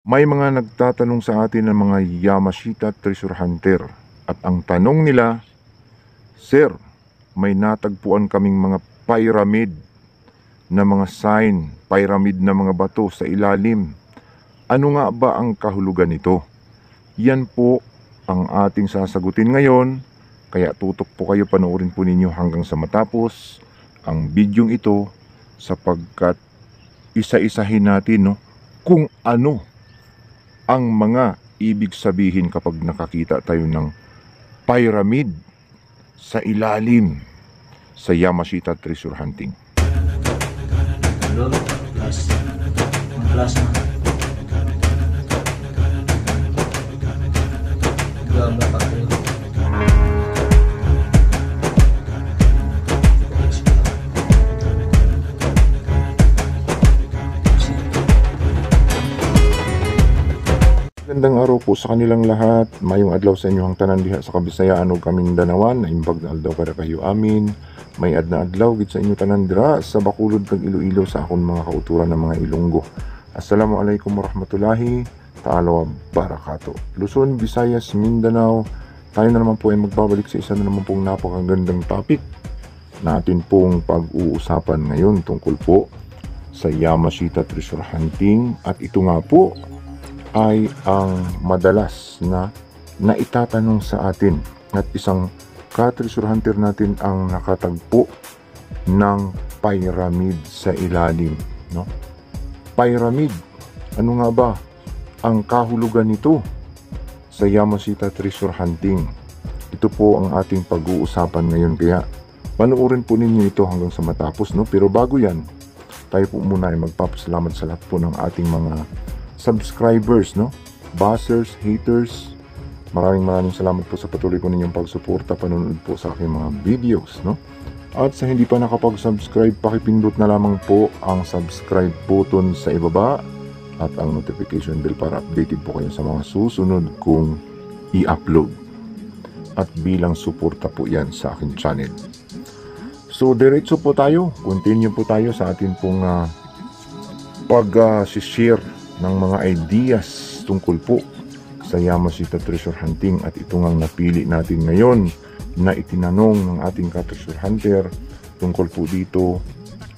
May mga nagtatanong sa atin ng mga Yamashita Treasure Hunter at ang tanong nila, Sir, may natagpuan kaming mga pyramid na mga sign, pyramid na mga bato sa ilalim. Ano nga ba ang kahulugan nito? Yan po ang ating sasagutin ngayon, kaya tutok po kayo, panoorin po ninyo hanggang sa matapos ang bidyong ito sapagkat isa-isahin natin kung ano ang mga ibig sabihin kapag nakakita tayo ng pyramid sa ilalim sa Yamashita Treasure Hunting. Calor plus plasma. Gamma factory. Magandang araw po sa kanilang lahat. Mayong adlaw sa inyong tanan diha sa Kabisayaan ug kaming Danawan. Naimbag na adlaw kada kayo amin. May adna adlaw gid sa inyo tanan dira sa Bacolod kag Iloilo sa akong mga kauturan ng mga Ilonggo. Assalamualaikum warahmatullahi ta'ala wa barakato. Luzon, Visayas, Mindanao. Tayo na naman po ay magbabalik sa isa na naman pong napakagandang topic na atin pong pag-uusapan ngayon tungkol po sa Yamashita Treasure Hunting, at ito nga po ay ang madalas na naitatanong sa atin at isang ka-treasure hunter natin ang nakatagpo ng pyramid sa ilalim, no? Pyramid, ano nga ba ang kahulugan nito sa Yamashita Treasure Hunting? Ito po ang ating pag-uusapan ngayon, kaya panoorin po ninyo ito hanggang sa matapos, no? Pero bago yan, tayo po muna ay magpapasalamat sa lahat po ng ating mga subscribers, no? Buzzers, haters, maraming salamat po sa patuloy po ninyong pagsuporta, panonood po sa aking mga videos, no? At sa hindi pa nakapag-subscribe, pakipindot na lamang po ang subscribe button sa ibaba at ang notification bell para updated po kayo sa mga susunod kong i-upload. At bilang suporta po yan sa aking channel. So diretso po tayo, continue po tayo sa atin pong pag-share ng mga ideas tungkol po sa Yamashita Treasure Hunting, at ito ngang napili natin ngayon na itinanong ng ating ka-treasure hunter tungkol po dito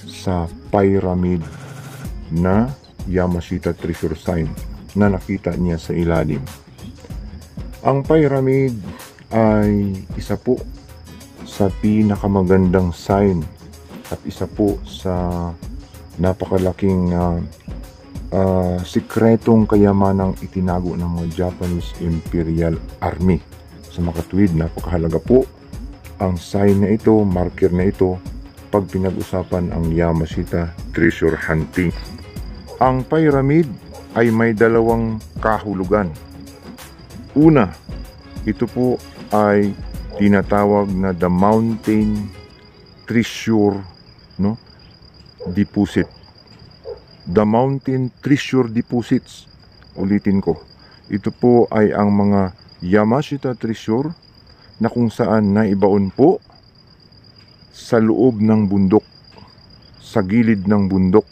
sa pyramid na Yamashita Treasure Sign na nakita niya sa ilalim. Ang pyramid ay isa po sa pinakamagandang sign at isa po sa napakalaking sikretong kayamanang itinago ng mga Japanese Imperial Army. Sa makatuwid, napakahalaga po ang sign na ito, marker na ito, pag pinag-usapan ang Yamashita Treasure Hunting. Ang pyramid ay may dalawang kahulugan. Una, ito po ay tinatawag na the Mountain Treasure, no? Deposit. The Mountain Treasure Deposits. Ulitin ko. Ito po ay ang mga Yamashita Treasure na kung saan naibaon po sa loob ng bundok, sa gilid ng bundok,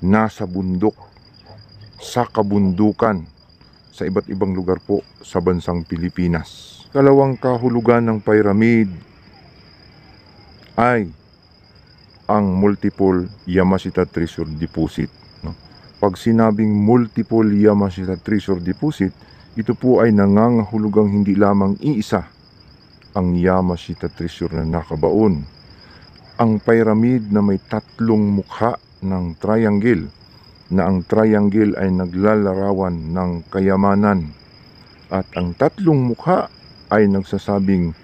nasa bundok, sa kabundukan, sa iba't ibang lugar po sa bansang Pilipinas. Kalawang kahulugan ng pyramid ay ang multiple Yamashita Treasure Deposit, no? Pag sinabing multiple Yamashita Treasure Deposit, ito po ay nangangahulugang hindi lamang iisa ang Yamashita Treasure na nakabaon. Ang pyramid na may tatlong mukha ng triangle, na ang triangle ay naglalarawan ng kayamanan, at ang tatlong mukha ay nagsasabing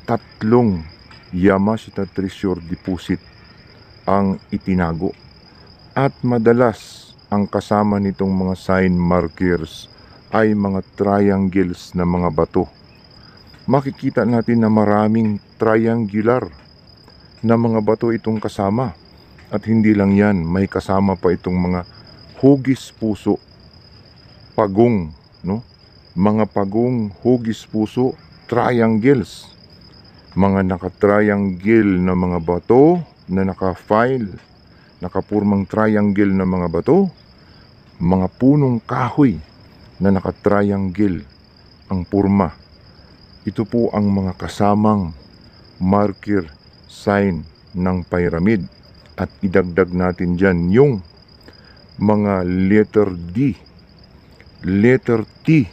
tatlong Yamashita Treasure Deposit ang itinago. At madalas ang kasama nitong mga sign markers ay mga triangles na mga bato. Makikita natin na maraming triangular na mga bato itong kasama. At hindi lang yan, may kasama pa itong mga hugis puso, pagong, no? Mga pagong, hugis puso, triangles. Mga naka-triangle na mga bato na naka-file, nakapurmang triangle na mga bato, mga punong kahoy na nakatriangle ang purma. Ito po ang mga kasamang marker sign ng pyramid. At idagdag natin dyan yung mga letter D, letter T,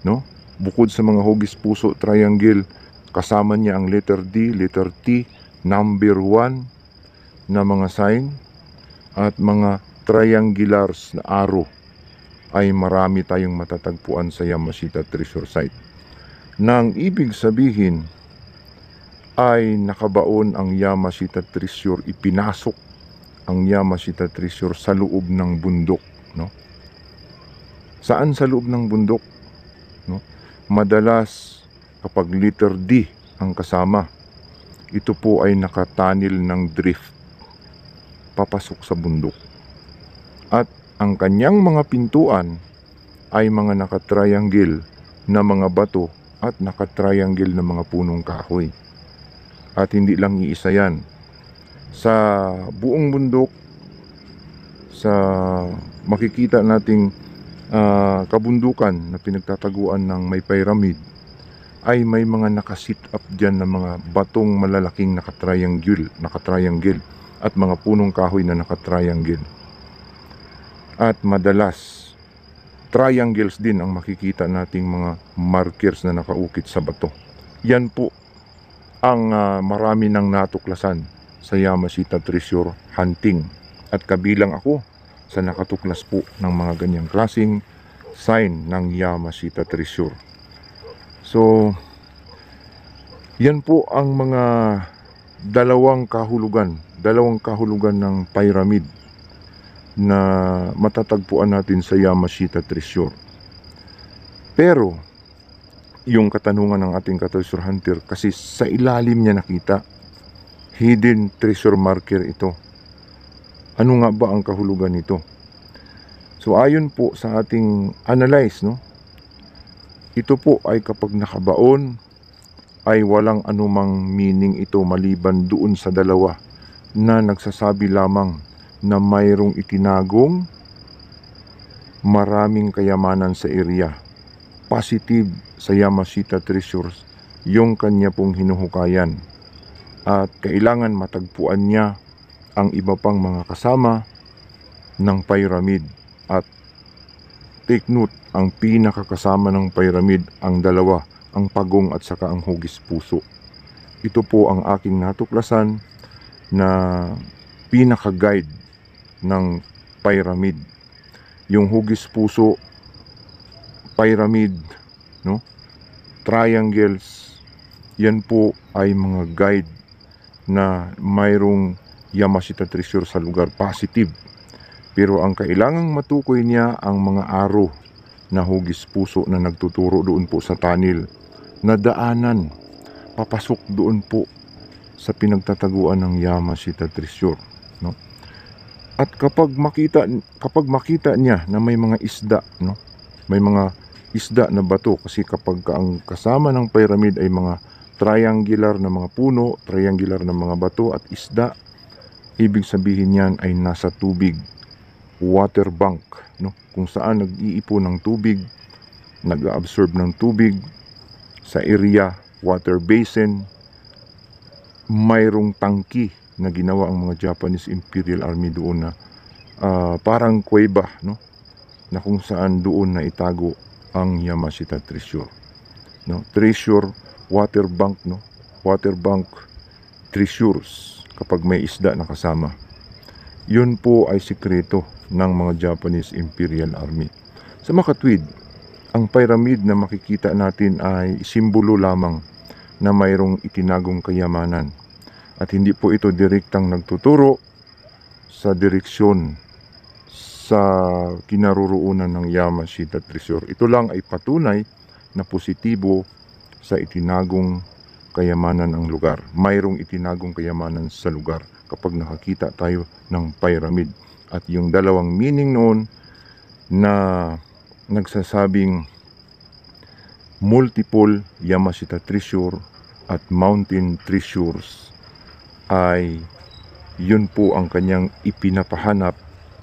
no? Bukod sa mga hugis puso triangle, kasama niya ang letter D, letter T, number 1 na mga sign, at mga triangulars na arrow ay marami tayong matatagpuan sa Yamashita Treasure Site. Nang ibig sabihin ay nakabaon ang Yamashita Treasure, ipinasok ang Yamashita Treasure sa loob ng bundok, no? Saan sa loob ng bundok, no? Madalas kapag letter D ang kasama, ito po ay nakatanil ng drift papasok sa bundok. At ang kanyang mga pintuan ay mga nakatriangle na mga bato at nakatriangle na mga punong kahoy. At hindi lang iisa yan. Sa buong bundok, sa makikita nating kabundukan na pinagtataguan ng may pyramid, ay may mga nakasit up dyan na mga batong malalaking nakatriangle at mga punong kahoy na nakatriangle. At madalas, triangles din ang makikita nating mga markers na nakaukit sa bato. Yan po ang marami ng natuklasan sa Yamashita Treasure hunting. At kabilang ako sa nakatuklas po ng mga ganyang klaseng sign ng Yamashita Treasure. So, yan po ang mga dalawang kahulugan ng pyramid na matatagpuan natin sa Yamashita Treasure. Pero yung katanungan ng ating ka-treasure hunter, kasi sa ilalim niya nakita, hidden treasure marker ito. Ano nga ba ang kahulugan nito? So ayon po sa ating analyze, no, ito po ay kapag nakabaon ay walang anumang meaning ito maliban doon sa dalawa na nagsasabi lamang na mayroong itinagong maraming kayamanan sa area. Positive sa Yamashita Treasures yung kanya pong hinuhukayan, at kailangan matagpuan niya ang iba pang mga kasama ng pyramid. At take note, ang pinakakasama ng pyramid ang dalawa, ang pagong at saka ang hugis puso. Ito po ang aking natuklasan na pinaka-guide ng pyramid. Yung hugis puso, pyramid, no, triangles, yan po ay mga guide na mayroong Yamashita Treasure sa lugar, positive. Pero ang kailangang matukoy niya ang mga arrow na hugis puso na nagtuturo doon po sa tunnel na daanan papasok doon po sa pinagtataguan ng Yamashita Treasure, no? At kapag makita niya na may mga isda, no, may mga isda na bato, kasi kapag ang kasama ng pyramid ay mga triangular na mga puno, triangular na mga bato at isda, ibig sabihin niyan ay nasa tubig, water bank, no, kung saan nag-iipon ng tubig, nag-absorb ng tubig sa area, water basin. Mayroong tangki na ginawa ang mga Japanese Imperial Army doon na parang kuweba, no, na kung saan doon na itago ang Yamashita Treasure, no, treasure water bank, no, water bank treasures kapag may isda na kasama. Yun po ay sikreto ng mga Japanese Imperial Army. Sa makatwid, ang pyramid na makikita natin ay simbolo lamang na mayroong itinagong kayamanan, at hindi po ito direktang nagtuturo sa direksyon sa kinaroroonan ng Yamashita Treasure. Ito lang ay patunay na positibo sa itinagong kayamanan ng lugar. Mayroong itinagong kayamanan sa lugar kapag nakakita tayo ng pyramid. At yung dalawang meaning noon na nagsasabing multiple Yamashita Treasure at mountain treasures ay yun po ang kanyang ipinapahanap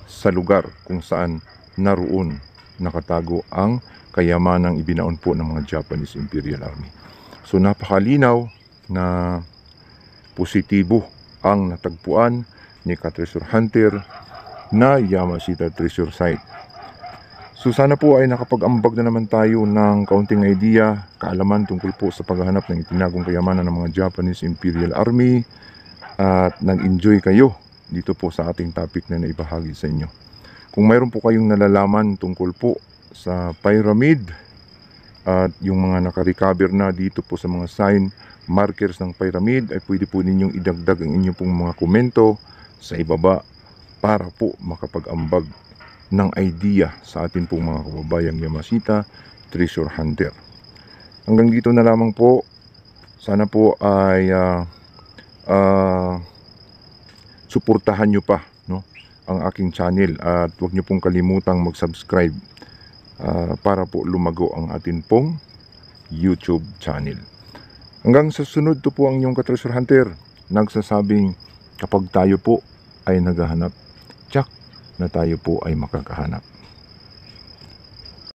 sa lugar kung saan naroon nakatago ang kayamanang ibinaon po ng mga Japanese Imperial Army. So napakalinaw na positibo ang natagpuan ni ka-treasure hunter na Yamashita Treasure Site. So sana po ay nakapag-ambag na naman tayo ng kaunting idea, kaalaman tungkol po sa paghahanap ng itinagong kayamanan ng mga Japanese Imperial Army at nag-enjoy kayo dito po sa ating topic na naibahagi sa inyo. Kung mayroon po kayong nalalaman tungkol po sa pyramid at yung mga naka-recover na dito po sa mga sign markers ng pyramid, ay pwede po ninyong idagdag ang inyong pong mga komento sa ibaba para po makapag-ambag ng idea sa atin pong mga kababayang Yamashita Treasure Hunter. Hanggang dito na lamang po. Sana po ay suportahan nyo pa, no, ang aking channel at huwag nyo pong kalimutang mag-subscribe para po lumago ang atin pong YouTube channel. Hanggang sa sunod, to po ang inyong ka-treasure hunter nagsasabing kapag tayo po ay naghahanap, tsak na tayo po ay makakahanap.